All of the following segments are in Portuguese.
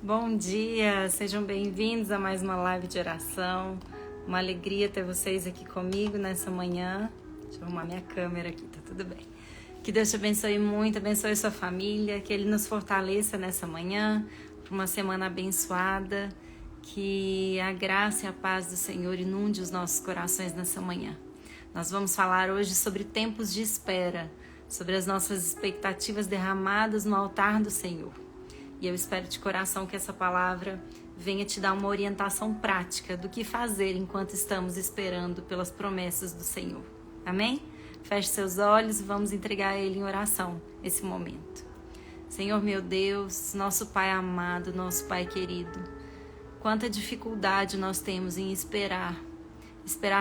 Bom dia, sejam bem-vindos a mais uma live de oração. Uma alegria ter vocês aqui comigo nessa manhã. Deixa eu arrumar minha câmera aqui, tá tudo bem. Que Deus te abençoe muito, abençoe sua família, que Ele nos fortaleça nessa manhã, por uma semana abençoada, que a graça e a paz do Senhor inunde os nossos corações nessa manhã. Nós vamos falar hoje sobre tempos de espera, sobre as nossas expectativas derramadas no altar do Senhor. E eu espero de coração que essa palavra venha te dar uma orientação prática do que fazer enquanto estamos esperando pelas promessas do Senhor. Amém? Feche seus olhos e vamos entregar a Ele em oração esse momento. Senhor meu Deus, nosso Pai amado, nosso Pai querido, quanta dificuldade nós temos em esperar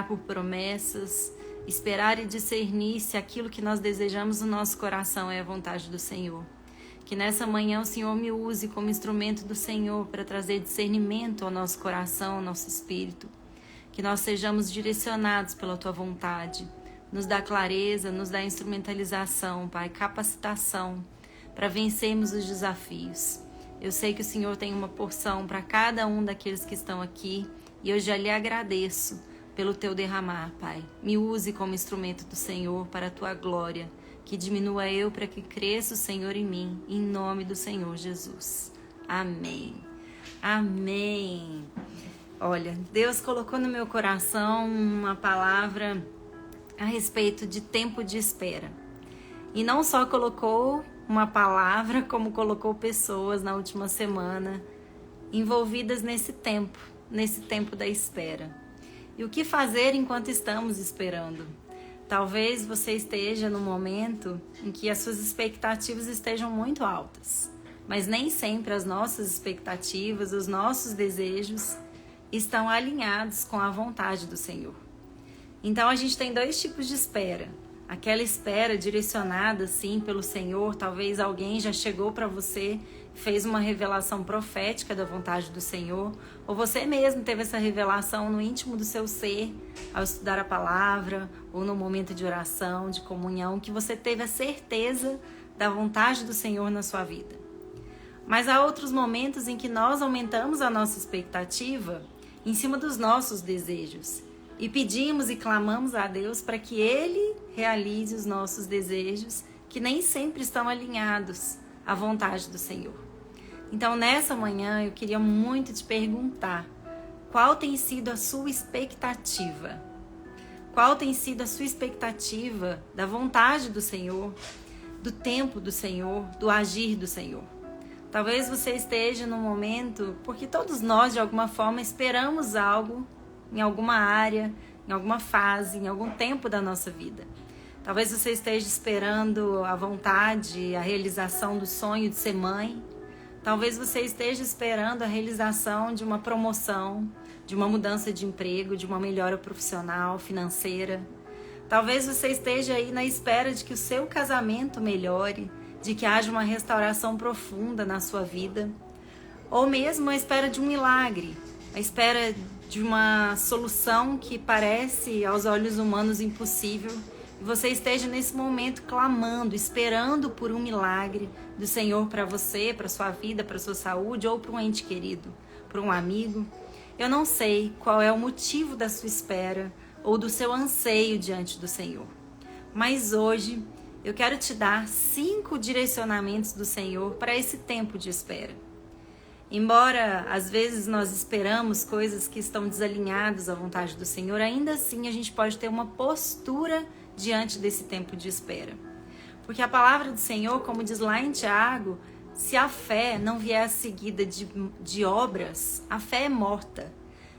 por promessas, esperar e discernir se aquilo que nós desejamos no nosso coração é a vontade do Senhor. Que nessa manhã o Senhor me use como instrumento do Senhor para trazer discernimento ao nosso coração, ao nosso espírito. Que nós sejamos direcionados pela Tua vontade. Nos dá clareza, nos dá instrumentalização, Pai, capacitação para vencermos os desafios. Eu sei que o Senhor tem uma porção para cada um daqueles que estão aqui e eu já lhe agradeço pelo Teu derramar, Pai. Me use como instrumento do Senhor para a Tua glória. Que diminua eu para que cresça o Senhor em mim, em nome do Senhor Jesus. Amém. Amém. Olha, Deus colocou no meu coração uma palavra a respeito de tempo de espera. E não só colocou uma palavra, como colocou pessoas na última semana envolvidas nesse tempo da espera. E o que fazer enquanto estamos esperando? Talvez você esteja no momento em que as suas expectativas estejam muito altas, mas nem sempre as nossas expectativas, os nossos desejos estão alinhados com a vontade do Senhor. Então a gente tem dois tipos de espera. Aquela espera direcionada, sim, pelo Senhor. Talvez alguém já chegou para você, fez uma revelação profética da vontade do Senhor, ou você mesmo teve essa revelação no íntimo do seu ser, ao estudar a palavra, ou no momento de oração, de comunhão, que você teve a certeza da vontade do Senhor na sua vida. Mas há outros momentos em que nós aumentamos a nossa expectativa em cima dos nossos desejos, e pedimos e clamamos a Deus para que Ele realize os nossos desejos, que nem sempre estão alinhados à vontade do Senhor. Então, nessa manhã, eu queria muito te perguntar, qual tem sido a sua expectativa? Qual tem sido a sua expectativa da vontade do Senhor, do tempo do Senhor, do agir do Senhor? Talvez você esteja num momento, porque todos nós, de alguma forma, esperamos algo em alguma área, em alguma fase, em algum tempo da nossa vida. Talvez você esteja esperando a vontade, a realização do sonho de ser mãe. Talvez você esteja esperando a realização de uma promoção, de uma mudança de emprego, de uma melhora profissional, financeira. Talvez você esteja aí na espera de que o seu casamento melhore, de que haja uma restauração profunda na sua vida. Ou mesmo a espera de um milagre, a espera de uma solução que parece aos olhos humanos impossível, e você esteja nesse momento clamando, esperando por um milagre do Senhor para você, para sua vida, para sua saúde, ou para um ente querido, para um amigo. Eu não sei qual é o motivo da sua espera ou do seu anseio diante do Senhor, mas hoje eu quero te dar 5 direcionamentos do Senhor para esse tempo de espera. Embora às vezes nós esperamos coisas que estão desalinhadas à vontade do Senhor, ainda assim a gente pode ter uma postura diante desse tempo de espera. Porque a palavra do Senhor, como diz lá em Tiago, se a fé não vier seguida de obras, a fé é morta.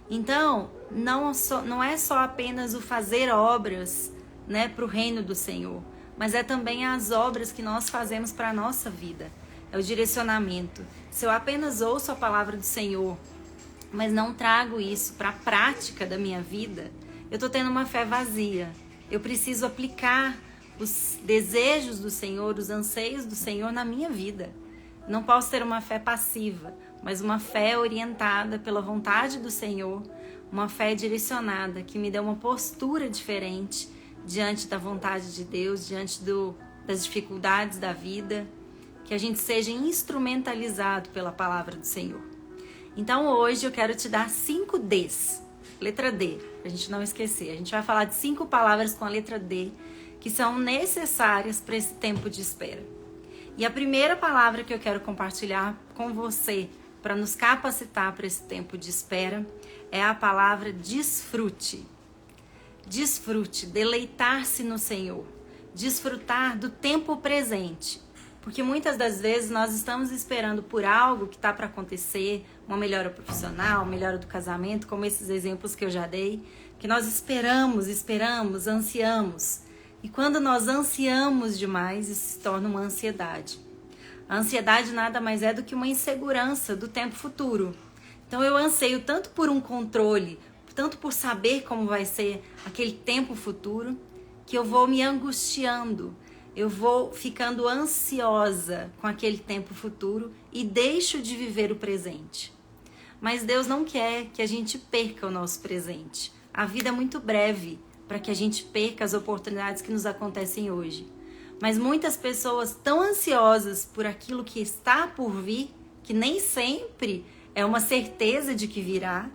Então, não é só apenas o fazer obras, né, para o reino do Senhor, mas é também as obras que nós fazemos para a nossa vida. É o direcionamento. Se eu apenas ouço a palavra do Senhor, mas não trago isso para a prática da minha vida, eu estou tendo uma fé vazia. Eu preciso aplicar os desejos do Senhor, os anseios do Senhor na minha vida. Não posso ter uma fé passiva, mas uma fé orientada pela vontade do Senhor, uma fé direcionada, que me dê uma postura diferente diante da vontade de Deus, diante das dificuldades da vida, que a gente seja instrumentalizado pela palavra do Senhor. Então hoje eu quero te dar 5 Ds, letra D, pra gente não esquecer. A gente vai falar de 5 palavras com a letra D que são necessárias para esse tempo de espera. E a primeira palavra que eu quero compartilhar com você para nos capacitar para esse tempo de espera é a palavra desfrute. Desfrute, deleitar-se no Senhor, desfrutar do tempo presente. Porque muitas das vezes nós estamos esperando por algo que está para acontecer, uma melhora profissional, melhora do casamento, como esses exemplos que eu já dei, que nós esperamos, ansiamos. E quando nós ansiamos demais, isso se torna uma ansiedade. A ansiedade nada mais é do que uma insegurança do tempo futuro. Então eu anseio tanto por um controle, tanto por saber como vai ser aquele tempo futuro, que eu vou me angustiando, eu vou ficando ansiosa com aquele tempo futuro e deixo de viver o presente. Mas Deus não quer que a gente perca o nosso presente. A vida é muito breve para que a gente perca as oportunidades que nos acontecem hoje. Mas muitas pessoas tão ansiosas por aquilo que está por vir, que nem sempre é uma certeza de que virá,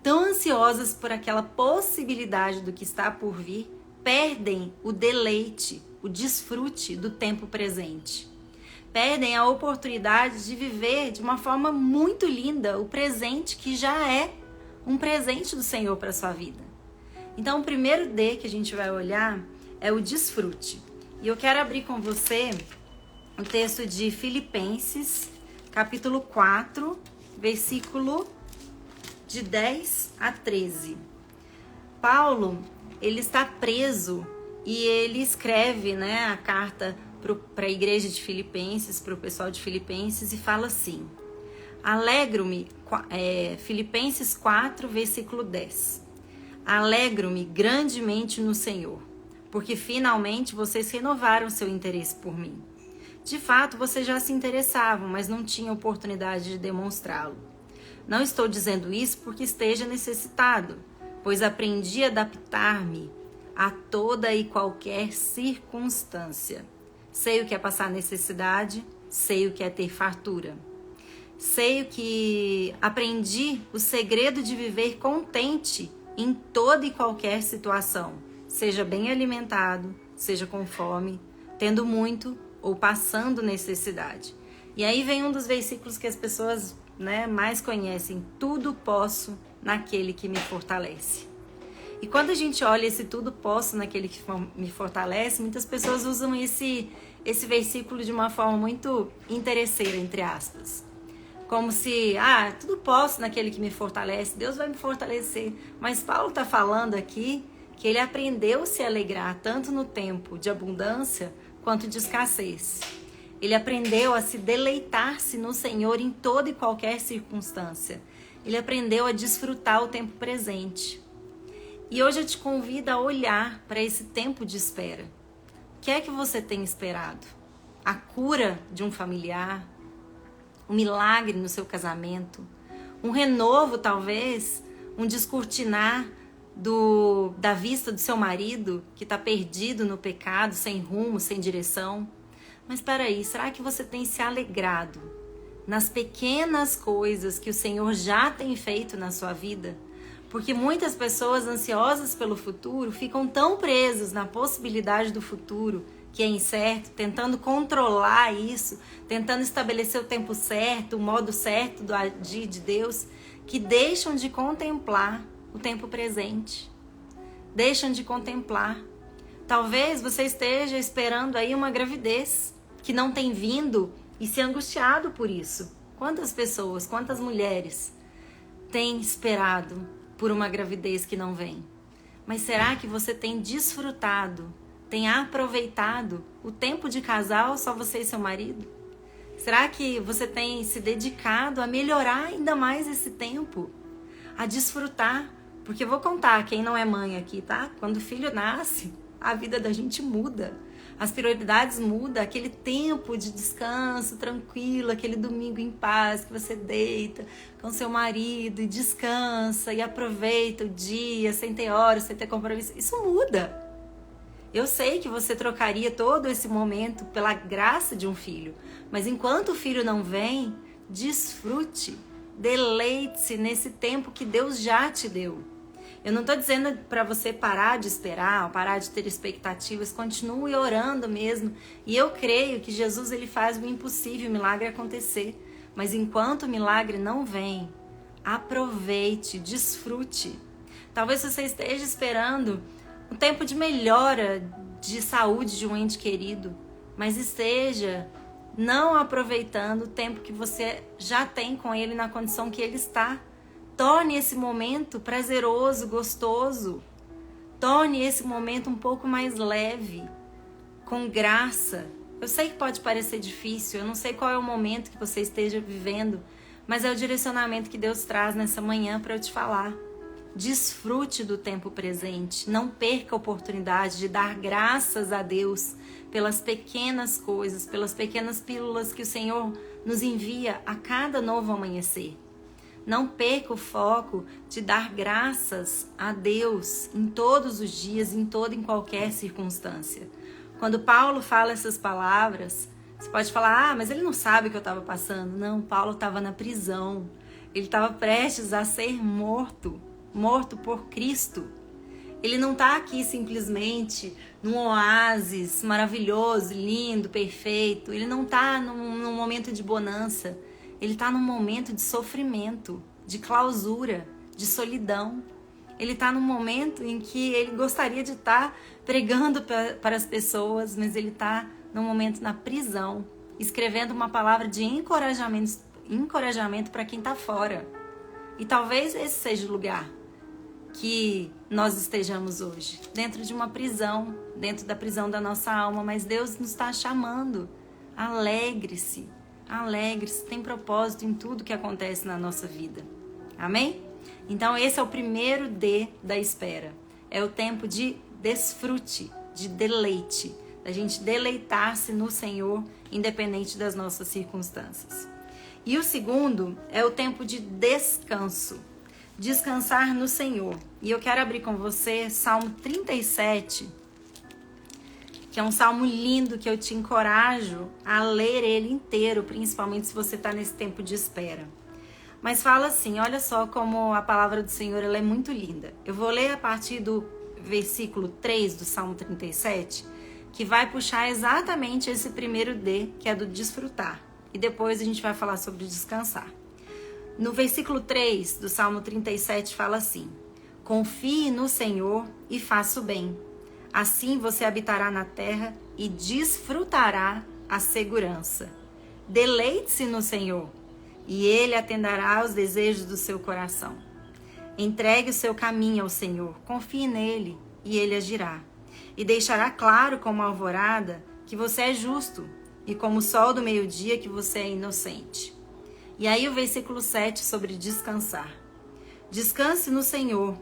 tão ansiosas por aquela possibilidade do que está por vir, perdem o deleite, o desfrute do tempo presente. Perdem a oportunidade de viver de uma forma muito linda o presente que já é um presente do Senhor para a sua vida. Então o primeiro D que a gente vai olhar é o desfrute. E eu quero abrir com você o texto de Filipenses, capítulo 4, versículo de 10 a 13. Paulo, ele está preso e ele escreve, a carta para a igreja de Filipenses, para o pessoal de Filipenses, e fala assim: alegro-me, Filipenses 4, versículo 10. Alegro-me grandemente no Senhor, porque finalmente vocês renovaram seu interesse por mim. De fato, vocês já se interessavam, mas não tinham oportunidade de demonstrá-lo. Não estou dizendo isso porque esteja necessitado, pois aprendi a adaptar-me a toda e qualquer circunstância. Sei o que é passar necessidade, sei o que é ter fartura. Sei que aprendi o segredo de viver contente em toda e qualquer situação, seja bem alimentado, seja com fome, tendo muito ou passando necessidade. E aí vem um dos versículos que as pessoas mais conhecem: tudo posso naquele que me fortalece. E quando a gente olha esse tudo posso naquele que me fortalece, muitas pessoas usam esse versículo de uma forma muito interesseira, entre aspas. Como se, tudo posso naquele que me fortalece, Deus vai me fortalecer. Mas Paulo está falando aqui que ele aprendeu a se alegrar tanto no tempo de abundância quanto de escassez. Ele aprendeu a se deleitar-se no Senhor em toda e qualquer circunstância. Ele aprendeu a desfrutar o tempo presente. E hoje eu te convido a olhar para esse tempo de espera. O que é que você tem esperado? A cura de um familiar? Um milagre no seu casamento? Um renovo, talvez? Um descortinar da vista do seu marido que está perdido no pecado, sem rumo, sem direção? Mas espera aí, será que você tem se alegrado nas pequenas coisas que o Senhor já tem feito na sua vida? Porque muitas pessoas ansiosas pelo futuro ficam tão presas na possibilidade do futuro, que é incerto, tentando controlar isso, tentando estabelecer o tempo certo, o modo certo do agir de Deus, que deixam de contemplar o tempo presente. Deixam de contemplar. Talvez você esteja esperando aí uma gravidez que não tem vindo e se angustiado por isso. Quantas pessoas, quantas mulheres têm esperado por uma gravidez que não vem? Mas será que você tem desfrutado, tem aproveitado o tempo de casal, só você e seu marido? Será que você tem se dedicado a melhorar ainda mais esse tempo? A desfrutar? Porque eu vou contar, quem não é mãe aqui, tá? Quando o filho nasce, a vida da gente muda. As prioridades mudam, aquele tempo de descanso tranquilo, aquele domingo em paz que você deita com seu marido e descansa e aproveita o dia sem ter horas, sem ter compromisso. Isso muda. Eu sei que você trocaria todo esse momento pela graça de um filho, mas enquanto o filho não vem, desfrute, deleite-se nesse tempo que Deus já te deu. Eu não estou dizendo para você parar de esperar, parar de ter expectativas, continue orando mesmo. E eu creio que Jesus ele faz o impossível, o milagre acontecer. Mas enquanto o milagre não vem, aproveite, desfrute. Talvez você esteja esperando um tempo de melhora de saúde de um ente querido, mas esteja não aproveitando o tempo que você já tem com ele na condição que ele está. Torne esse momento prazeroso, gostoso. Torne esse momento um pouco mais leve, com graça. Eu sei que pode parecer difícil, eu não sei qual é o momento que você esteja vivendo, mas é o direcionamento que Deus traz nessa manhã para eu te falar. Desfrute do tempo presente, não perca a oportunidade de dar graças a Deus pelas pequenas coisas, pelas pequenas pílulas que o Senhor nos envia a cada novo amanhecer. Não perca o foco de dar graças a Deus em todos os dias, em toda e qualquer circunstância. Quando Paulo fala essas palavras, você pode falar, mas ele não sabe o que eu estava passando. Não, Paulo estava na prisão. Ele estava prestes a ser morto por Cristo. Ele não está aqui simplesmente num oásis maravilhoso, lindo, perfeito. Ele não está num momento de bonança. Ele está num momento de sofrimento, de clausura, de solidão. Ele está num momento em que ele gostaria de estar pregando para as pessoas, mas ele está num momento na prisão, escrevendo uma palavra de encorajamento para quem está fora. E talvez esse seja o lugar que nós estejamos hoje, dentro de uma prisão, dentro da prisão da nossa alma, mas Deus nos está chamando. Alegre-se, alegre-se, tem propósito em tudo que acontece na nossa vida. Amém? Então esse é o primeiro D da espera. É o tempo de desfrute, de deleite, da gente deleitar-se no Senhor, independente das nossas circunstâncias. E o segundo é o tempo de descanso, descansar no Senhor. E eu quero abrir com você Salmo 37, que é um salmo lindo que eu te encorajo a ler ele inteiro, principalmente se você está nesse tempo de espera. Mas fala assim, olha só como a palavra do Senhor ela é muito linda. Eu vou ler a partir do versículo 3 do Salmo 37, que vai puxar exatamente esse primeiro D, que é do desfrutar. E depois a gente vai falar sobre descansar. No versículo 3 do Salmo 37 fala assim: confie no Senhor e faça o bem. Assim você habitará na terra e desfrutará a segurança. Deleite-se no Senhor e Ele atenderá aos desejos do seu coração. Entregue o seu caminho ao Senhor, confie nele e Ele agirá. E deixará claro como a alvorada que você é justo e como o sol do meio-dia que você é inocente. E aí o versículo 7 sobre descansar. Descanse no Senhor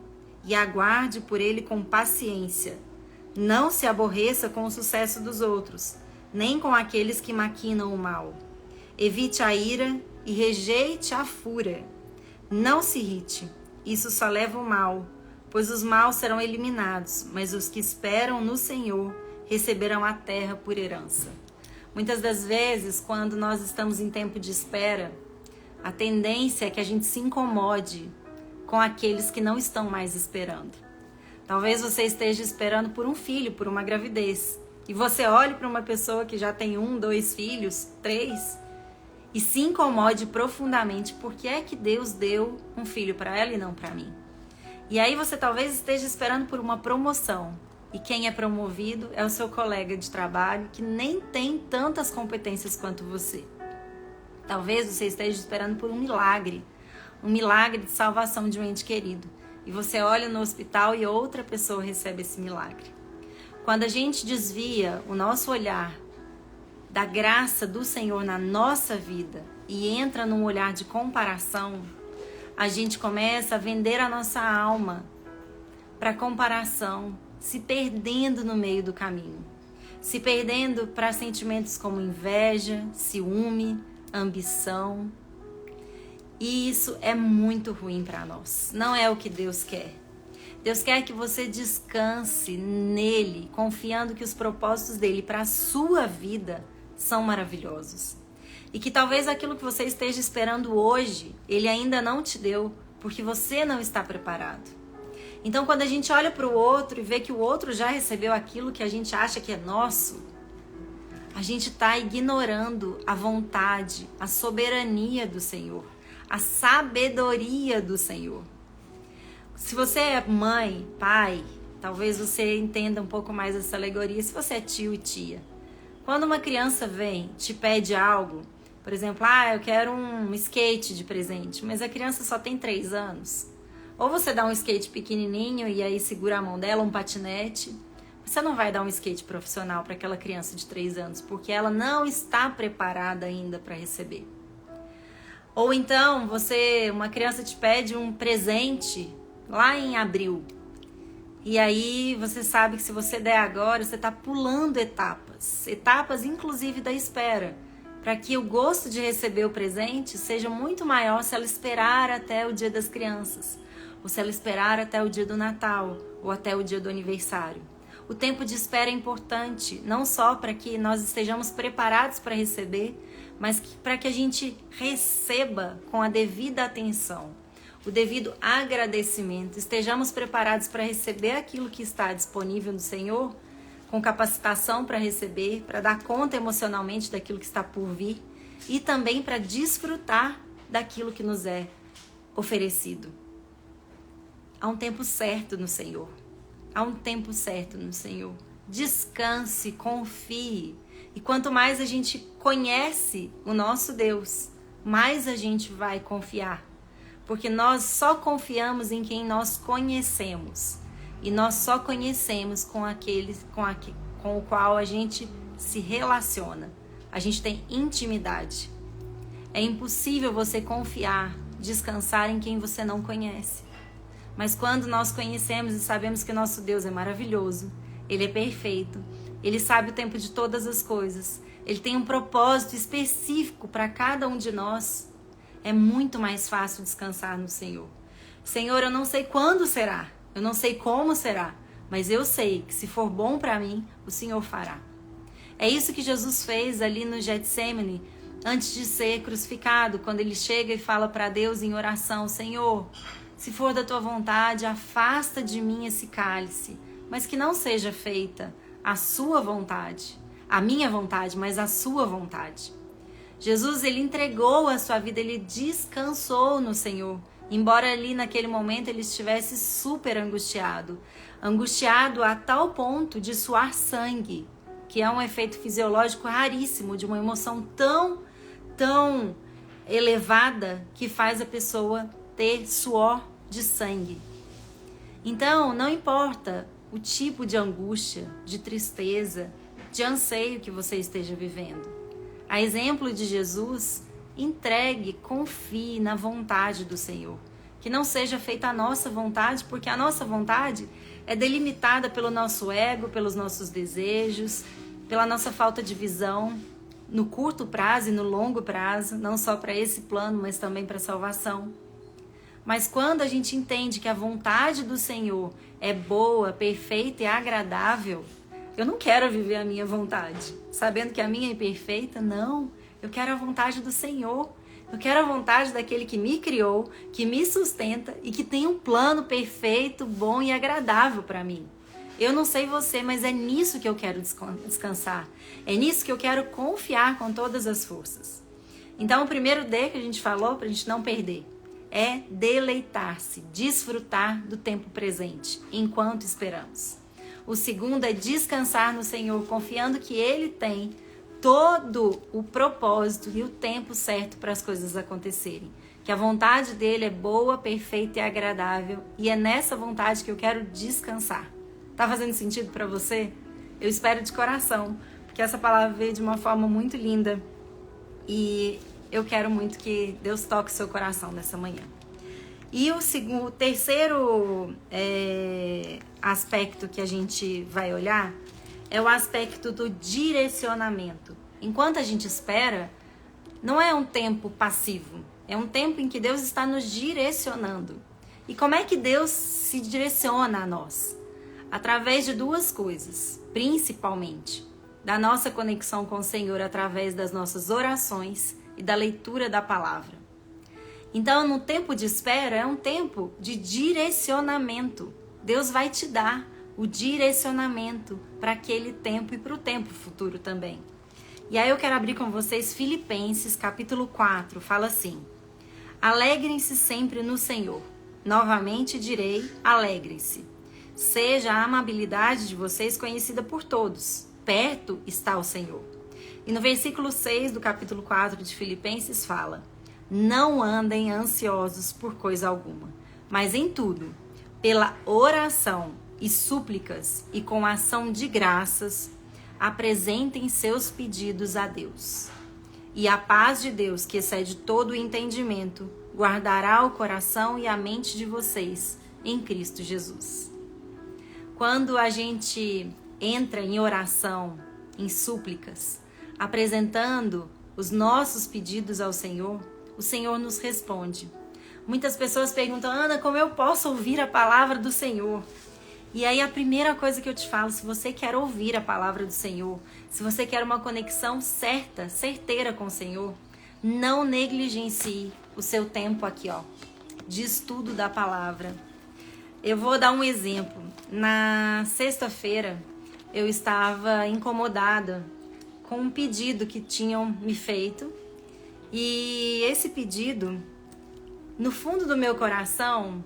e aguarde por Ele com paciência. Não se aborreça com o sucesso dos outros, nem com aqueles que maquinam o mal. Evite a ira e rejeite a fúria. Não se irrite, isso só leva o mal, pois os maus serão eliminados, mas os que esperam no Senhor receberão a terra por herança. Muitas das vezes, quando nós estamos em tempo de espera, a tendência é que a gente se incomode com aqueles que não estão mais esperando. Talvez você esteja esperando por um filho, por uma gravidez. E você olhe para uma pessoa que já tem 1, 2 filhos, 3, e se incomode profundamente porque é que Deus deu um filho para ela e não para mim. E aí você talvez esteja esperando por uma promoção. E quem é promovido é o seu colega de trabalho que nem tem tantas competências quanto você. Talvez você esteja esperando por um milagre de salvação de um ente querido. E você olha no hospital e outra pessoa recebe esse milagre. Quando a gente desvia o nosso olhar da graça do Senhor na nossa vida e entra num olhar de comparação, a gente começa a vender a nossa alma para comparação, se perdendo no meio do caminho. Se perdendo para sentimentos como inveja, ciúme, ambição. E isso é muito ruim para nós. Não é o que Deus quer. Deus quer que você descanse nele, confiando que os propósitos dele para a sua vida são maravilhosos. E que talvez aquilo que você esteja esperando hoje, ele ainda não te deu, porque você não está preparado. Então, quando a gente olha para o outro e vê que o outro já recebeu aquilo que a gente acha que é nosso, a gente está ignorando a vontade, a soberania do Senhor, a sabedoria do Senhor. Se você é mãe, pai, talvez você entenda um pouco mais essa alegoria. Se você é tio e tia, quando uma criança vem, te pede algo, por exemplo, eu quero um skate de presente, mas a criança só tem 3 anos. Ou você dá um skate pequenininho e aí segura a mão dela, um patinete. Você não vai dar um skate profissional para aquela criança de 3 anos, porque ela não está preparada ainda para receber. Ou então, uma criança te pede um presente lá em abril. E aí você sabe que se você der agora, você está pulando etapas inclusive da espera, para que o gosto de receber o presente seja muito maior se ela esperar até o dia das crianças, ou se ela esperar até o dia do Natal, ou até o dia do aniversário. O tempo de espera é importante, não só para que nós estejamos preparados para receber, mas para que a gente receba com a devida atenção, o devido agradecimento, estejamos preparados para receber aquilo que está disponível no Senhor, com capacitação para receber, para dar conta emocionalmente daquilo que está por vir e também para desfrutar daquilo que nos é oferecido. Há um tempo certo no Senhor. Há um tempo certo no Senhor. Descanse, confie. E quanto mais a gente conhece o nosso Deus, mais a gente vai confiar. Porque nós só confiamos em quem nós conhecemos. E nós só conhecemos com o qual a gente se relaciona. A gente tem intimidade. É impossível você confiar, descansar em quem você não conhece. Mas quando nós conhecemos e sabemos que nosso Deus é maravilhoso, Ele é perfeito, Ele sabe o tempo de todas as coisas, Ele tem um propósito específico para cada um de nós, é muito mais fácil descansar no Senhor. Senhor, eu não sei quando será, eu não sei como será, mas eu sei que se for bom para mim, o Senhor fará. É isso que Jesus fez ali no Getsêmani, antes de ser crucificado, quando Ele chega e fala para Deus em oração: Senhor, se for da tua vontade, afasta de mim esse cálice, mas que não seja feita a sua vontade, a minha vontade, mas a sua vontade. Jesus, Ele entregou a sua vida, Ele descansou no Senhor, embora ali naquele momento Ele estivesse super angustiado a tal ponto de suar sangue, que é um efeito fisiológico raríssimo de uma emoção tão elevada que faz a pessoa ter suor de sangue. Então, não importa o tipo de angústia, de tristeza, de anseio que você esteja vivendo. A exemplo de Jesus, entregue, confie na vontade do Senhor. Que não seja feita a nossa vontade, porque a nossa vontade é delimitada pelo nosso ego, pelos nossos desejos, pela nossa falta de visão no curto prazo e no longo prazo, não só para esse plano, mas também para a salvação. Mas quando a gente entende que a vontade do Senhor é boa, perfeita e agradável, eu não quero viver a minha vontade, sabendo que a minha é imperfeita, não. Eu quero a vontade do Senhor. Eu quero a vontade daquele que me criou, que me sustenta e que tem um plano perfeito, bom e agradável para mim. Eu não sei você, mas é nisso que eu quero descansar. É nisso que eu quero confiar com todas as forças. Então, o primeiro D que a gente falou, para a gente não perder, é deleitar-se, desfrutar do tempo presente, enquanto esperamos. O segundo é descansar no Senhor, confiando que Ele tem todo o propósito e o tempo certo para as coisas acontecerem. Que a vontade dele é boa, perfeita e agradável, e é nessa vontade que eu quero descansar. Tá fazendo sentido para você? Eu espero de coração, porque essa palavra veio de uma forma muito linda e eu quero muito que Deus toque o seu coração nessa manhã. E o terceiro aspecto que a gente vai olhar é o aspecto do direcionamento. Enquanto a gente espera, não é um tempo passivo, é um tempo em que Deus está nos direcionando. E como é que Deus se direciona a nós? Através de duas coisas, principalmente da nossa conexão com o Senhor através das nossas orações e da leitura da palavra. Então, no tempo de espera é um tempo de direcionamento. Deus vai te dar o direcionamento para aquele tempo e para o tempo futuro também. E aí eu quero abrir com vocês Filipenses capítulo 4, fala assim: alegrem-se sempre no Senhor. Novamente direi, alegrem-se. Seja a amabilidade de vocês conhecida por todos. Perto está o Senhor. E no versículo 6 do capítulo 4 de Filipenses fala: não andem ansiosos por coisa alguma, mas em tudo, pela oração e súplicas e com ação de graças, apresentem seus pedidos a Deus. E a paz de Deus, que excede todo o entendimento, guardará o coração e a mente de vocês em Cristo Jesus. Quando a gente entra em oração, em súplicas, apresentando os nossos pedidos ao Senhor, o Senhor nos responde. Muitas pessoas perguntam: Ana, como eu posso ouvir a palavra do Senhor? E aí a primeira coisa que eu te falo, se você quer ouvir a palavra do Senhor, se você quer uma conexão certeira com o Senhor, não negligencie o seu tempo aqui, de estudo da palavra. Eu vou dar um exemplo. Na sexta-feira, eu estava incomodada com um pedido que tinham me feito. E esse pedido, no fundo do meu coração,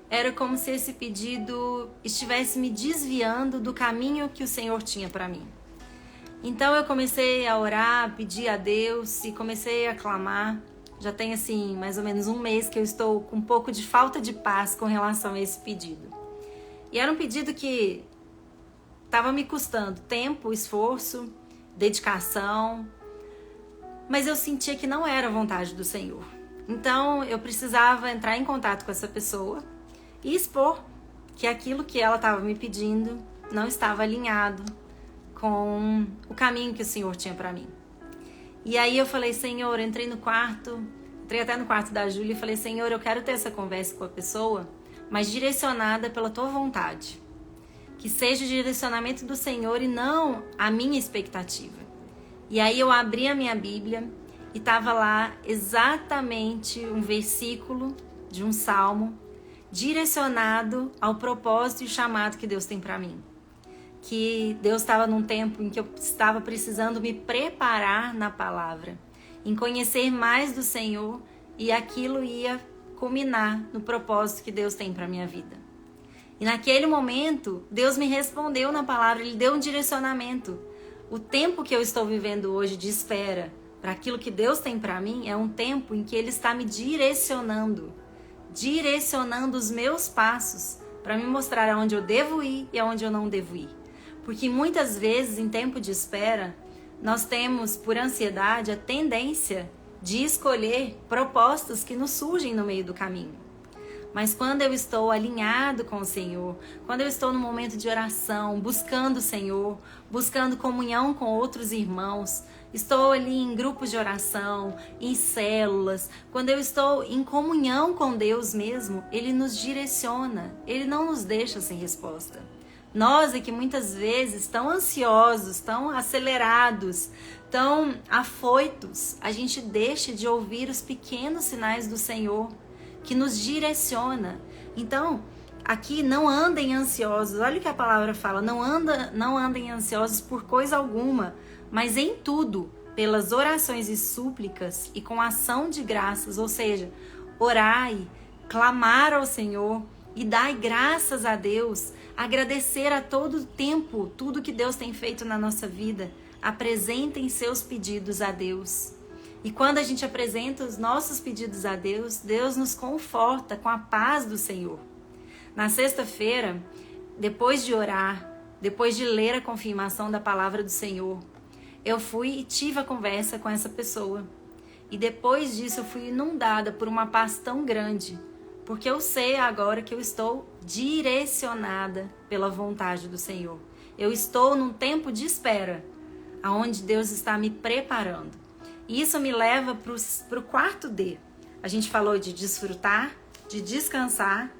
era como se esse pedido estivesse me desviando do caminho que o Senhor tinha para mim. Então eu comecei a orar, pedir a Deus e comecei a clamar. Já tem assim mais ou menos um mês que eu estou com um pouco de falta de paz com relação a esse pedido. E era um pedido que estava me custando tempo, esforço, dedicação, mas eu sentia que não era a vontade do Senhor. Então eu precisava entrar em contato com essa pessoa e expor que aquilo que ela estava me pedindo não estava alinhado com o caminho que o Senhor tinha para mim. E aí eu falei: Senhor, entrei até no quarto da Júlia e falei: Senhor, eu quero ter essa conversa com a pessoa, mas direcionada pela tua vontade. Que seja o direcionamento do Senhor e não a minha expectativa. E aí eu abri a minha Bíblia e estava lá exatamente um versículo de um salmo direcionado ao propósito e chamado que Deus tem para mim. Que Deus estava num tempo em que eu estava precisando me preparar na palavra, em conhecer mais do Senhor, e aquilo ia culminar no propósito que Deus tem para minha vida. E naquele momento, Deus me respondeu na palavra, Ele deu um direcionamento. O tempo que eu estou vivendo hoje de espera para aquilo que Deus tem para mim é um tempo em que Ele está me direcionando os meus passos para me mostrar aonde eu devo ir e aonde eu não devo ir. Porque muitas vezes, em tempo de espera, nós temos, por ansiedade, a tendência de escolher propostas que nos surgem no meio do caminho. Mas quando eu estou alinhado com o Senhor, quando eu estou no momento de oração, buscando o Senhor, buscando comunhão com outros irmãos, estou ali em grupos de oração, em células, quando eu estou em comunhão com Deus mesmo, Ele nos direciona, Ele não nos deixa sem resposta. Nós é que muitas vezes, tão ansiosos, tão acelerados, tão afoitos, a gente deixa de ouvir os pequenos sinais do Senhor, que nos direciona. Então, aqui, não andem ansiosos. Olha o que a palavra fala: não andem ansiosos por coisa alguma, mas em tudo, pelas orações e súplicas e com ação de graças, ou seja, orai, clamar ao Senhor e dai graças a Deus, agradecer a todo tempo tudo que Deus tem feito na nossa vida. Apresentem seus pedidos a Deus. E quando a gente apresenta os nossos pedidos a Deus, Deus nos conforta com a paz do Senhor. Na sexta-feira, depois de orar, depois de ler a confirmação da palavra do Senhor, eu fui e tive a conversa com essa pessoa. E depois disso eu fui inundada por uma paz tão grande, porque eu sei agora que eu estou direcionada pela vontade do Senhor. Eu estou num tempo de espera, aonde Deus está me preparando. E isso me leva para o quarto D. A gente falou de desfrutar, de descansar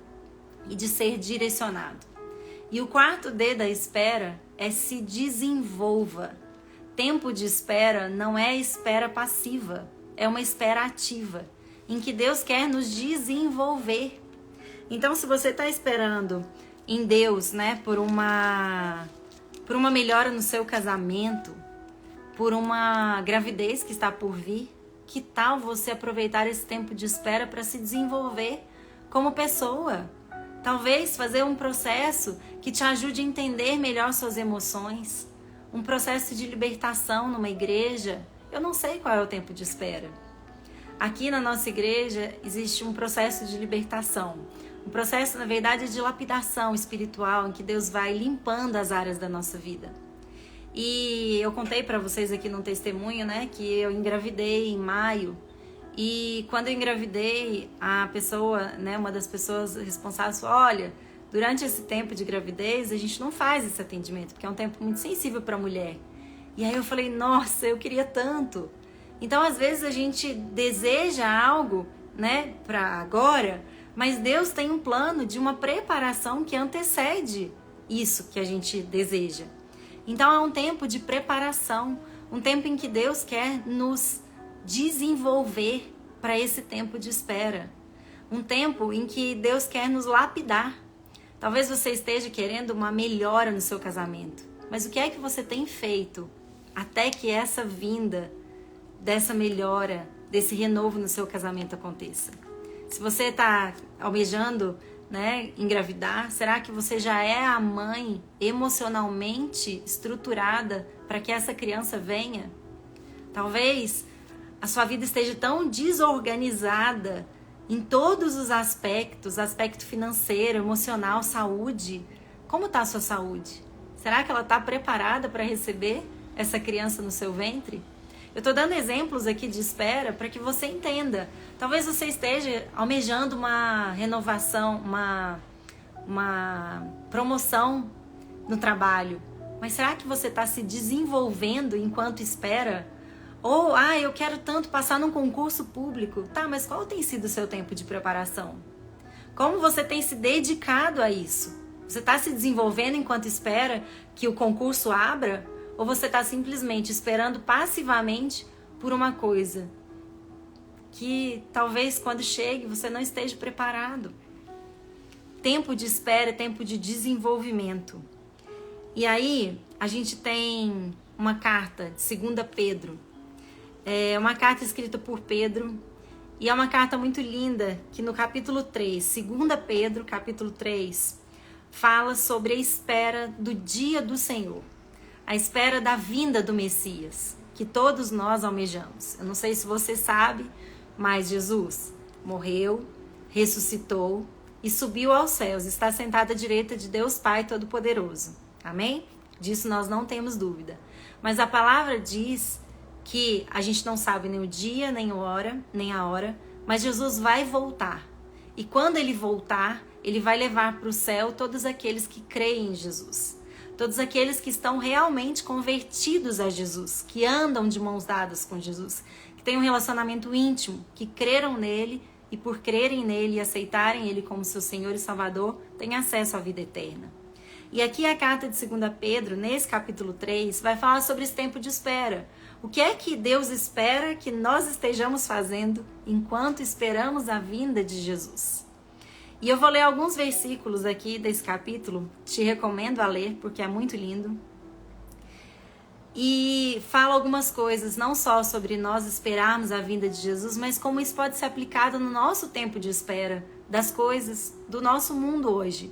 e de ser direcionado. E o quarto D da espera é se desenvolva. Tempo de espera não é espera passiva, é uma espera ativa, em que Deus quer nos desenvolver. Então, se você está esperando em Deus, né, por uma melhora no seu casamento, por uma gravidez que está por vir, que tal você aproveitar esse tempo de espera para se desenvolver como pessoa? Talvez fazer um processo que te ajude a entender melhor suas emoções, um processo de libertação numa igreja. Eu não sei qual é o tempo de espera. Aqui na nossa igreja existe um processo de libertação, um processo, na verdade, de lapidação espiritual, em que Deus vai limpando as áreas da nossa vida. E eu contei para vocês aqui num testemunho, né, que eu engravidei em maio. E quando eu engravidei, a pessoa, né, uma das pessoas responsáveis falou: olha, durante esse tempo de gravidez a gente não faz esse atendimento, porque é um tempo muito sensível para a mulher. E aí eu falei: nossa, eu queria tanto. Então, às vezes a gente deseja algo, né, para agora, mas Deus tem um plano de uma preparação que antecede isso que a gente deseja. Então é um tempo de preparação, um tempo em que Deus quer nos desenvolver para esse tempo de espera. Um tempo em que Deus quer nos lapidar. Talvez você esteja querendo uma melhora no seu casamento, mas o que é que você tem feito até que essa vinda dessa melhora, desse renovo no seu casamento aconteça? Se você está almejando, né, engravidar, será que você já é a mãe emocionalmente estruturada para que essa criança venha? Talvez a sua vida esteja tão desorganizada em todos os aspectos, aspecto financeiro, emocional, saúde. Como está a sua saúde? Será que ela está preparada para receber essa criança no seu ventre? Eu estou dando exemplos aqui de espera para que você entenda. Talvez você esteja almejando uma renovação, uma promoção no trabalho. Mas será que você está se desenvolvendo enquanto espera? Ou, eu quero tanto passar num concurso público. Tá, mas qual tem sido o seu tempo de preparação? Como você tem se dedicado a isso? Você está se desenvolvendo enquanto espera que o concurso abra? Ou você está simplesmente esperando passivamente por uma coisa que talvez quando chegue você não esteja preparado? Tempo de espera é tempo de desenvolvimento. E aí a gente tem uma carta de 2 Pedro. É uma carta escrita por Pedro e é uma carta muito linda que no capítulo 3, 2 Pedro, capítulo 3, fala sobre a espera do dia do Senhor. A espera da vinda do Messias, que todos nós almejamos. Eu não sei se você sabe, mas Jesus morreu, ressuscitou e subiu aos céus. Está sentado à direita de Deus Pai Todo-Poderoso. Amém? Disso nós não temos dúvida. Mas a palavra diz que a gente não sabe nem o dia, nem a hora, mas Jesus vai voltar. E quando ele voltar, ele vai levar para o céu todos aqueles que creem em Jesus. Todos aqueles que estão realmente convertidos a Jesus, que andam de mãos dadas com Jesus, que têm um relacionamento íntimo, que creram nele e por crerem nele e aceitarem ele como seu Senhor e Salvador, têm acesso à vida eterna. E aqui a carta de 2 Pedro, nesse capítulo 3, vai falar sobre esse tempo de espera. O que é que Deus espera que nós estejamos fazendo enquanto esperamos a vinda de Jesus? E eu vou ler alguns versículos aqui desse capítulo, te recomendo a ler, porque é muito lindo. E fala algumas coisas, não só sobre nós esperarmos a vinda de Jesus, mas como isso pode ser aplicado no nosso tempo de espera, das coisas do nosso mundo hoje,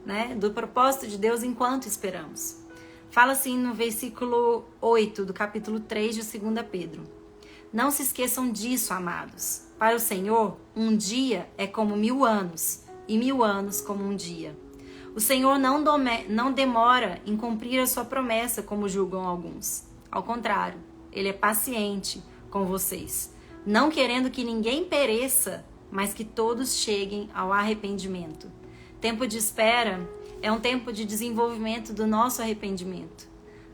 né? Do propósito de Deus enquanto esperamos. Fala assim no versículo 8 do capítulo 3 de 2 Pedro. Não se esqueçam disso, amados. Para o Senhor, um dia é como 1000 anos, e 1000 anos como um dia. O Senhor não demora em cumprir a sua promessa, como julgam alguns. Ao contrário, Ele é paciente com vocês, não querendo que ninguém pereça, mas que todos cheguem ao arrependimento. Tempo de espera é um tempo de desenvolvimento do nosso arrependimento,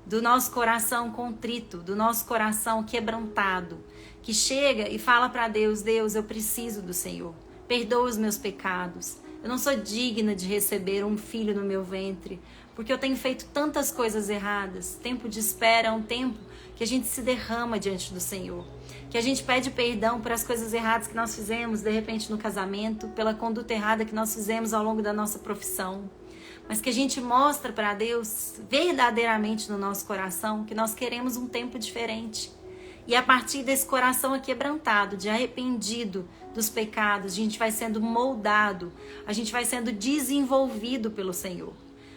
do nosso coração contrito, do nosso coração quebrantado, que chega e fala para Deus: Deus, eu preciso do Senhor, perdoa os meus pecados, Eu não sou digna de receber um filho no meu ventre, porque eu tenho feito tantas coisas erradas. Tempo de espera é um tempo que a gente se derrama diante do Senhor, que a gente pede perdão por as coisas erradas que nós fizemos, de repente no casamento, pela conduta errada que nós fizemos ao longo da nossa profissão, mas que a gente mostra para Deus verdadeiramente no nosso coração que nós queremos um tempo diferente. E a partir desse coração aquebrantado, de arrependido dos pecados, a gente vai sendo moldado, a gente vai sendo desenvolvido pelo Senhor.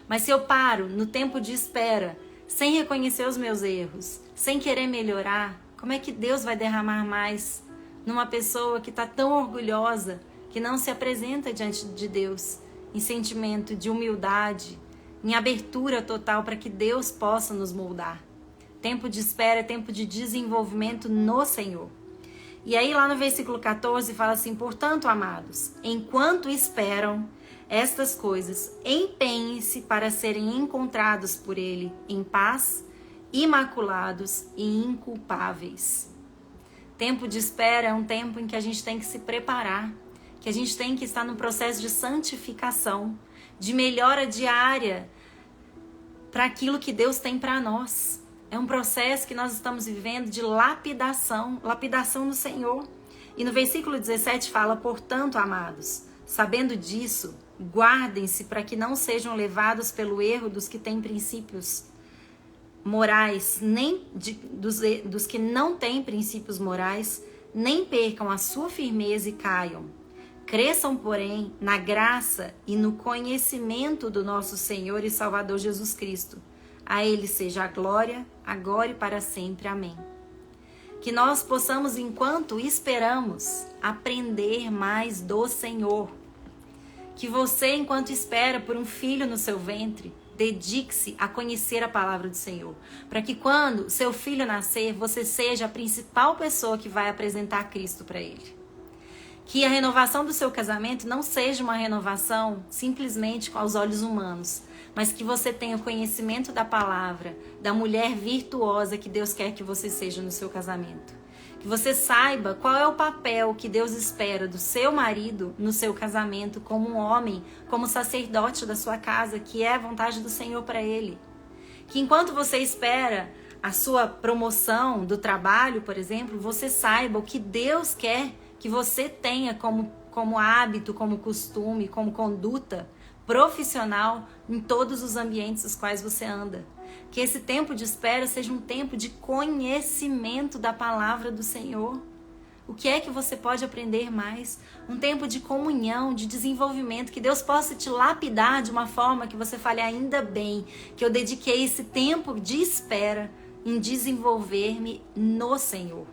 Mas se eu paro no tempo de espera, sem reconhecer os meus erros, sem querer melhorar, como é que Deus vai derramar mais numa pessoa que está tão orgulhosa, que não se apresenta diante de Deus em sentimento de humildade, em abertura total para que Deus possa nos moldar? Tempo de espera é tempo de desenvolvimento no Senhor. E aí lá no versículo 14 fala assim: portanto, amados, enquanto esperam estas coisas, empenhem-se para serem encontrados por Ele em paz, imaculados e inculpáveis. Tempo de espera é um tempo em que a gente tem que se preparar, que a gente tem que estar no processo de santificação, de melhora diária para aquilo que Deus tem para nós. É um processo que nós estamos vivendo de lapidação no Senhor. E no versículo 17 fala: portanto, amados, sabendo disso, guardem-se para que não sejam levados pelo erro dos que têm princípios morais, dos que não têm princípios morais, nem percam a sua firmeza e caiam. Cresçam, porém, na graça e no conhecimento do nosso Senhor e Salvador Jesus Cristo. A Ele seja a glória, agora e para sempre. Amém. Que nós possamos, enquanto esperamos, aprender mais do Senhor. Que você, enquanto espera por um filho no seu ventre, dedique-se a conhecer a palavra do Senhor. Para que quando seu filho nascer, você seja a principal pessoa que vai apresentar Cristo para ele. Que a renovação do seu casamento não seja uma renovação simplesmente com os olhos humanos, mas que você tenha o conhecimento da palavra, da mulher virtuosa que Deus quer que você seja no seu casamento. Que você saiba qual é o papel que Deus espera do seu marido no seu casamento, como um homem, como sacerdote da sua casa, que é a vontade do Senhor para ele. Que enquanto você espera a sua promoção do trabalho, por exemplo, você saiba o que Deus quer que você tenha como hábito, como costume, como conduta profissional em todos os ambientes nos quais você anda. Que esse tempo de espera seja um tempo de conhecimento da palavra do Senhor. O que é que você pode aprender mais? Um tempo de comunhão, de desenvolvimento, que Deus possa te lapidar de uma forma que você fale: ainda bem que eu dediquei esse tempo de espera em desenvolver-me no Senhor,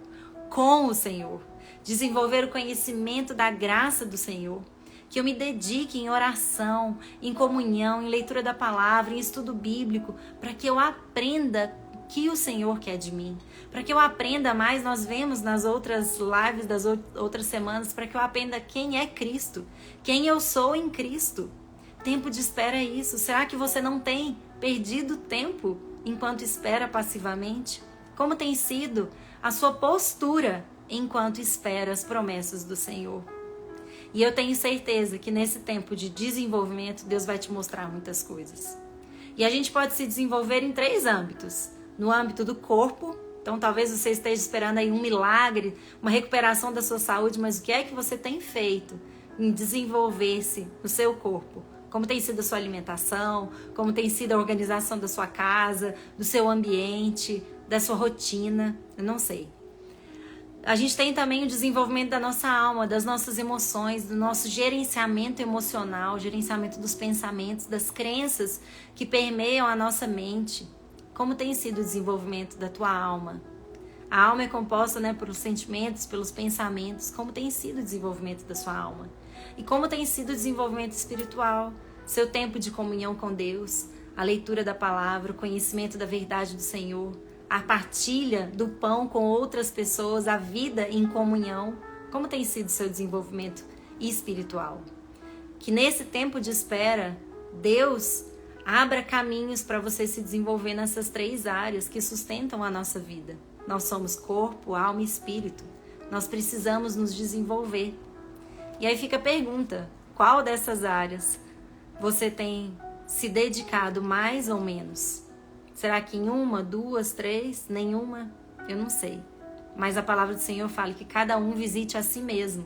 com o Senhor. Desenvolver o conhecimento da graça do Senhor. Que eu me dedique em oração, em comunhão, em leitura da palavra, em estudo bíblico, para que eu aprenda o que o Senhor quer de mim. Para que eu aprenda mais, nós vemos nas outras lives das outras semanas, para que eu aprenda quem é Cristo, quem eu sou em Cristo. Tempo de espera é isso. Será que você não tem perdido tempo enquanto espera passivamente? Como tem sido a sua postura enquanto espera as promessas do Senhor? E eu tenho certeza que nesse tempo de desenvolvimento, Deus vai te mostrar muitas coisas. E a gente pode se desenvolver em 3 âmbitos. No âmbito do corpo, então talvez você esteja esperando aí um milagre, uma recuperação da sua saúde, mas o que é que você tem feito em desenvolver-se no seu corpo? Como tem sido a sua alimentação, como tem sido a organização da sua casa, do seu ambiente, da sua rotina, eu não sei. A gente tem também o desenvolvimento da nossa alma, das nossas emoções, do nosso gerenciamento emocional, gerenciamento dos pensamentos, das crenças que permeiam a nossa mente. Como tem sido o desenvolvimento da tua alma? A alma é composta, pelos sentimentos, pelos pensamentos. Como tem sido o desenvolvimento da sua alma? E como tem sido o desenvolvimento espiritual? Seu tempo de comunhão com Deus, a leitura da palavra, o conhecimento da verdade do Senhor, a partilha do pão com outras pessoas, a vida em comunhão. Como tem sido o seu desenvolvimento espiritual? Que nesse tempo de espera, Deus abra caminhos para você se desenvolver nessas 3 áreas que sustentam a nossa vida. Nós somos corpo, alma e espírito. Nós precisamos nos desenvolver. E aí fica a pergunta: qual dessas áreas você tem se dedicado mais ou menos? Será que em 1, 2, 3, nenhuma? Eu não sei. Mas a palavra do Senhor fala que cada um visite a si mesmo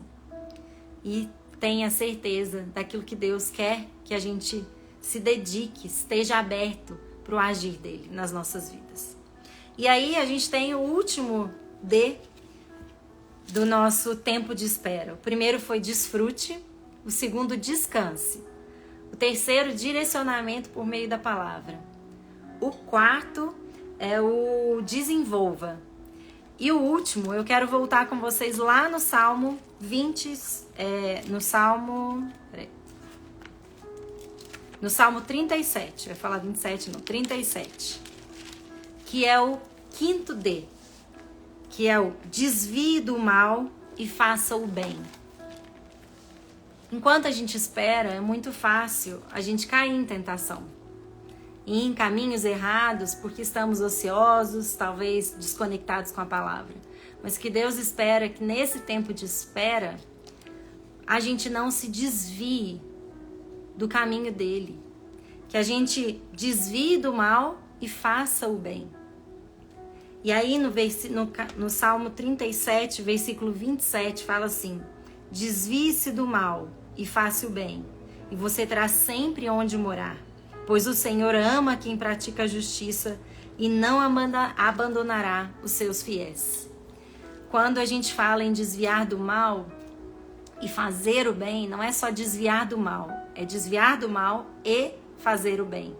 e tenha certeza daquilo que Deus quer que a gente se dedique, esteja aberto para o agir dele nas nossas vidas. E aí a gente tem o último D do nosso tempo de espera. O primeiro foi desfrute, o segundo descanse, o terceiro direcionamento por meio da palavra, o quarto é o desenvolva. E o último, eu quero voltar com vocês lá no Salmo 20, no Salmo 37, vai falar 27 não, 37, que é o quinto D, que é o desvie do mal e faça o bem. Enquanto a gente espera, é muito fácil a gente cair em tentação e em caminhos errados, porque estamos ociosos, talvez desconectados com a palavra. Mas que Deus espera que nesse tempo de espera, a gente não se desvie do caminho dele. Que a gente desvie do mal e faça o bem. E aí no Salmo 37, versículo 27, fala assim: desvie-se do mal e faça o bem, e você terá sempre onde morar. Pois o Senhor ama quem pratica a justiça e não abandonará os seus fiéis. Quando a gente fala em desviar do mal e fazer o bem, não é só desviar do mal, é desviar do mal e fazer o bem.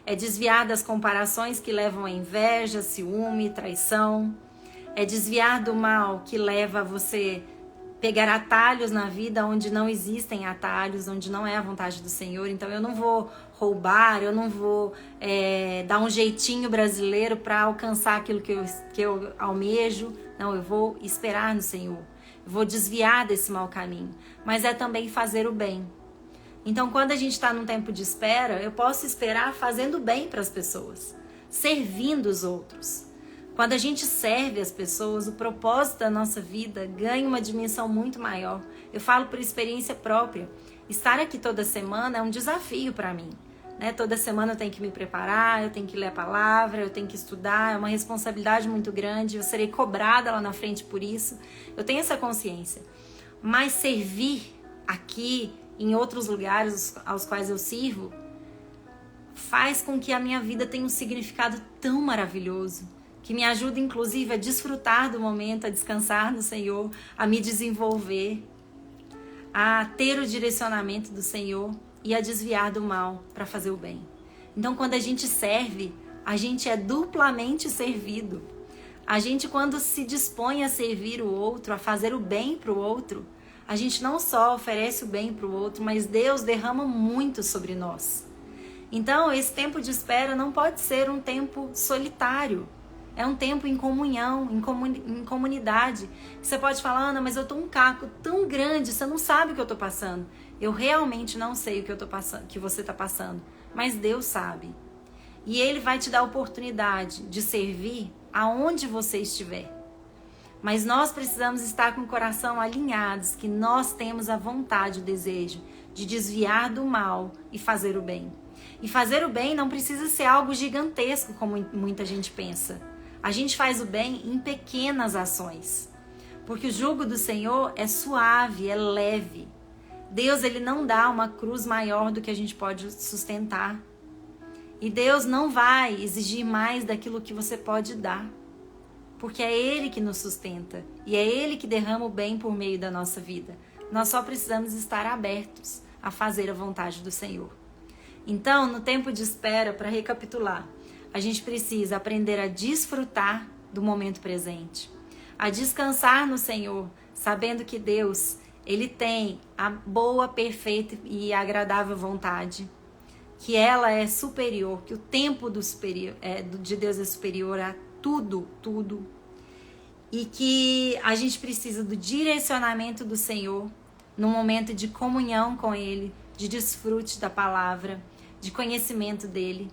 É desviar das comparações que levam a inveja, ciúme, traição. É desviar do mal que leva a você pegar atalhos na vida onde não existem atalhos, onde não é a vontade do Senhor. Então eu não vou roubar, eu não vou dar um jeitinho brasileiro para alcançar aquilo que eu almejo. Não, eu vou esperar no Senhor. Eu vou desviar desse mau caminho. Mas é também fazer o bem. Então quando a gente está num tempo de espera, eu posso esperar fazendo bem para as pessoas, servindo os outros. Quando a gente serve as pessoas, o propósito da nossa vida ganha uma dimensão muito maior. Eu falo por experiência própria. Estar aqui toda semana é um desafio para mim. Né? Toda semana eu tenho que me preparar, eu tenho que ler a palavra, eu tenho que estudar. É uma responsabilidade muito grande. Eu serei cobrada lá na frente por isso. Eu tenho essa consciência. Mas servir aqui, em outros lugares aos quais eu sirvo, faz com que a minha vida tenha um significado tão maravilhoso, que me ajuda, inclusive, a desfrutar do momento, a descansar no Senhor, a me desenvolver, a ter o direcionamento do Senhor e a desviar do mal para fazer o bem. Então, quando a gente serve, a gente é duplamente servido. A gente, quando se dispõe a servir o outro, a fazer o bem para o outro, a gente não só oferece o bem para o outro, mas Deus derrama muito sobre nós. Então, esse tempo de espera não pode ser um tempo solitário. É um tempo em comunhão, em comunidade. Você pode falar: Ana, mas eu tô um caco tão grande, você não sabe o que eu tô passando. Eu realmente não sei o que eu tô passando, que você tá passando, mas Deus sabe. E Ele vai te dar a oportunidade de servir aonde você estiver. Mas nós precisamos estar com o coração alinhados, que nós temos a vontade, o desejo de desviar do mal e fazer o bem. E fazer o bem não precisa ser algo gigantesco, como muita gente pensa. A gente faz o bem em pequenas ações, porque o jugo do Senhor é suave, é leve. Deus, Ele não dá uma cruz maior do que a gente pode sustentar. E Deus não vai exigir mais daquilo que você pode dar, porque é Ele que nos sustenta e é Ele que derrama o bem por meio da nossa vida. Nós só precisamos estar abertos a fazer a vontade do Senhor. Então, no tempo de espera, para recapitular, a gente precisa aprender a desfrutar do momento presente, a descansar no Senhor, sabendo que Deus, Ele tem a boa, perfeita e agradável vontade, que ela é superior, que o tempo de Deus é superior a tudo, e que a gente precisa do direcionamento do Senhor no momento de comunhão com Ele, de desfrute da palavra, de conhecimento dEle.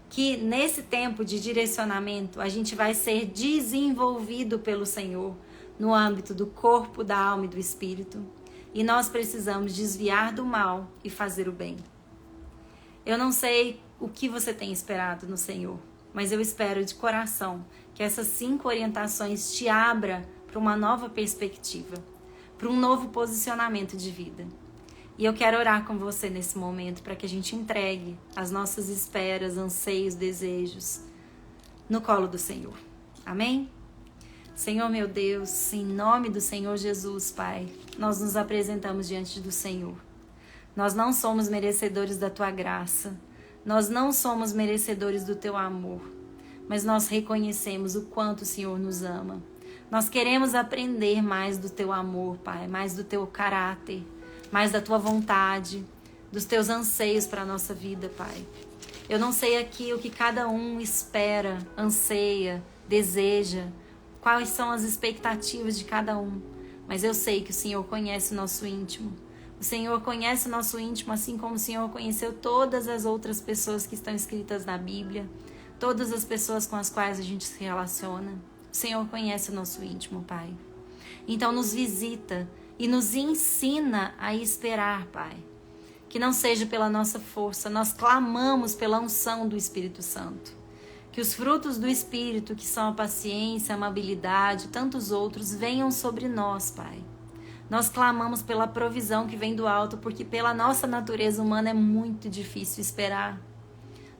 Que nesse tempo de direcionamento a gente vai ser desenvolvido pelo Senhor no âmbito do corpo, da alma e do espírito. e nós precisamos desviar do mal e fazer o bem. Eu não sei o que você tem esperado no Senhor, mas eu espero de coração que essas 5 orientações te abram para uma nova perspectiva, para um novo posicionamento de vida. E eu quero orar com você nesse momento para que a gente entregue as nossas esperas, anseios, desejos no colo do Senhor. Amém? Senhor meu Deus, em nome do Senhor Jesus, Pai, nós nos apresentamos diante do Senhor. Nós não somos merecedores da Tua graça, nós não somos merecedores do Teu amor, mas nós reconhecemos o quanto o Senhor nos ama. Nós queremos aprender mais do Teu amor, Pai, mais do Teu caráter, mais da Tua vontade, dos Teus anseios para a nossa vida, Pai. Eu não sei aqui o que cada um espera, anseia, deseja, quais são as expectativas de cada um, mas eu sei que o Senhor conhece o nosso íntimo. O Senhor conhece o nosso íntimo, assim como o Senhor conheceu todas as outras pessoas que estão escritas na Bíblia, todas as pessoas com as quais a gente se relaciona. O Senhor conhece o nosso íntimo, Pai. Então nos visita e nos ensina a esperar, Pai. Que não seja pela nossa força, nós clamamos pela unção do Espírito Santo. Que os frutos do Espírito, que são a paciência, a amabilidade, tantos outros, venham sobre nós, Pai. Nós clamamos pela provisão que vem do alto, porque pela nossa natureza humana é muito difícil esperar.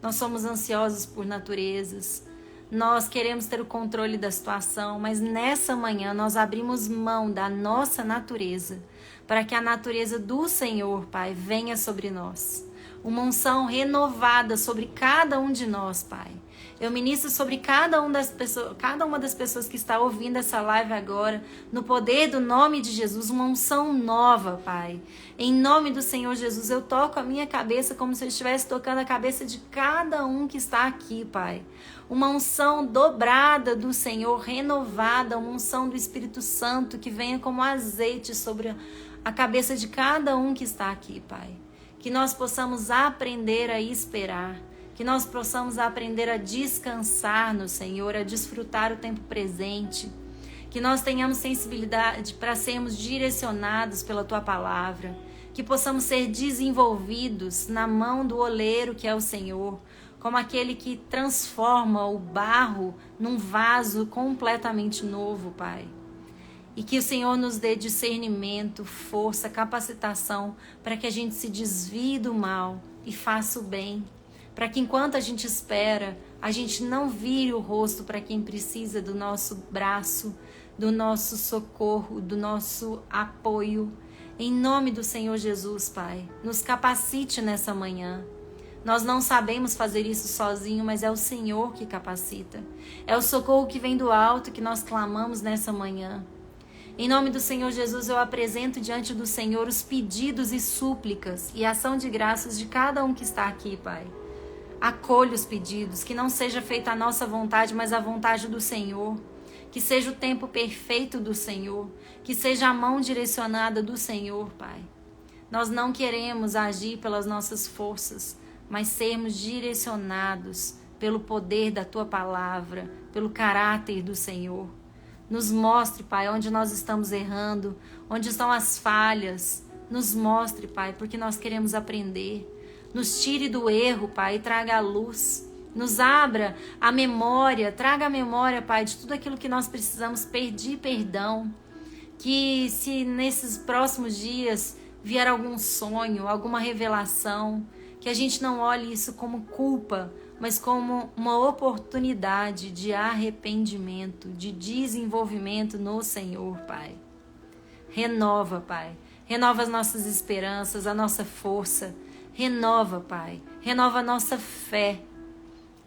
Nós somos ansiosos por naturezas. Nós queremos ter o controle da situação, mas nessa manhã nós abrimos mão da nossa natureza para que a natureza do Senhor, Pai, venha sobre nós. Uma unção renovada sobre cada um de nós, Pai. Eu ministro sobre cada uma das pessoas que está ouvindo essa live agora, no poder do nome de Jesus, uma unção nova, Pai. Em nome do Senhor Jesus, eu toco a minha cabeça como se eu estivesse tocando a cabeça de cada um que está aqui, Pai. Uma unção dobrada do Senhor, renovada, uma unção do Espírito Santo que venha como azeite sobre a cabeça de cada um que está aqui, Pai. Que nós possamos aprender a esperar, que nós possamos aprender a descansar no Senhor, a desfrutar o tempo presente, que nós tenhamos sensibilidade para sermos direcionados pela Tua palavra, que possamos ser desenvolvidos na mão do oleiro que é o Senhor, como aquele que transforma o barro num vaso completamente novo, Pai. E que o Senhor nos dê discernimento, força, capacitação para que a gente se desvie do mal e faça o bem. Para que enquanto a gente espera, a gente não vire o rosto para quem precisa do nosso braço, do nosso socorro, do nosso apoio. Em nome do Senhor Jesus, Pai, nos capacite nessa manhã. Nós não sabemos fazer isso sozinho, mas é o Senhor que capacita. É o socorro que vem do alto que nós clamamos nessa manhã. Em nome do Senhor Jesus, eu apresento diante do Senhor os pedidos e súplicas e ação de graças de cada um que está aqui, Pai. Acolha os pedidos, que não seja feita a nossa vontade, mas a vontade do Senhor. Que seja o tempo perfeito do Senhor, que seja a mão direcionada do Senhor, Pai. Nós não queremos agir pelas nossas forças, mas sermos direcionados pelo poder da Tua palavra, pelo caráter do Senhor. Nos mostre, Pai, onde nós estamos errando, onde estão as falhas. Nos mostre, Pai, porque nós queremos aprender. Nos tire do erro, Pai, e traga a luz. Nos abra a memória, traga a memória, Pai, de tudo aquilo que nós precisamos pedir perdão. Que se nesses próximos dias vier algum sonho, alguma revelação, que a gente não olhe isso como culpa, mas como uma oportunidade de arrependimento, de desenvolvimento no Senhor, Pai. Renova, Pai. Renova as nossas esperanças, a nossa força. Renova, Pai. Renova a nossa fé.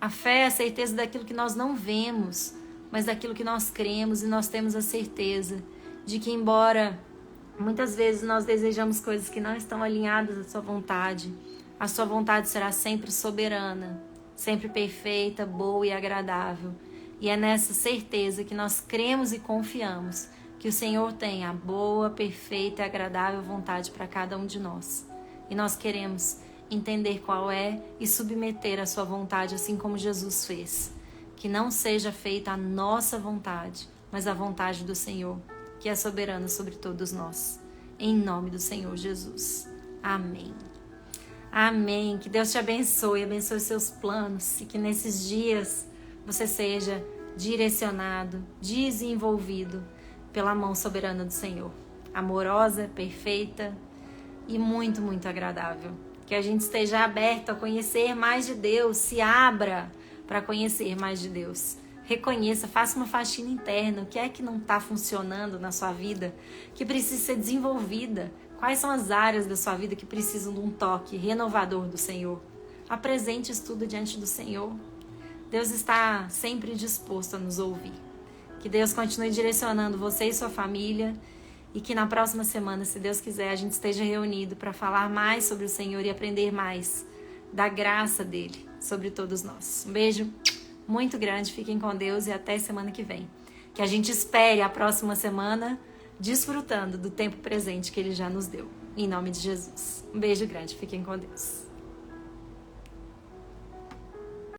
A fé é a certeza daquilo que nós não vemos, mas daquilo que nós cremos, e nós temos a certeza de que, embora muitas vezes nós desejamos coisas que não estão alinhadas à Sua vontade, a Sua vontade será sempre soberana, sempre perfeita, boa e agradável. E é nessa certeza que nós cremos e confiamos que o Senhor tem a boa, perfeita e agradável vontade para cada um de nós. E nós queremos entender qual é e submeter a Sua vontade, assim como Jesus fez. Que não seja feita a nossa vontade, mas a vontade do Senhor, que é soberana sobre todos nós. em nome do Senhor Jesus. Amém. Amém. Que Deus te abençoe os seus planos e que nesses dias você seja direcionado, desenvolvido pela mão soberana do Senhor. Amorosa, perfeita e muito, muito agradável. Que a gente esteja aberto a conhecer mais de Deus, se abra para conhecer mais de Deus. Reconheça, faça uma faxina interna. O que é que não está funcionando na sua vida, que precisa ser desenvolvida? Quais são as áreas da sua vida que precisam de um toque renovador do Senhor? Apresente isso tudo diante do Senhor. Deus está sempre disposto a nos ouvir. Que Deus continue direcionando você e sua família e que na próxima semana, se Deus quiser, a gente esteja reunido para falar mais sobre o Senhor e aprender mais da graça dele sobre todos nós. Um beijo muito grande, fiquem com Deus e até semana que vem. Que a gente espere a próxima semana desfrutando do tempo presente que ele já nos deu. Em nome de Jesus. Um beijo grande, fiquem com Deus.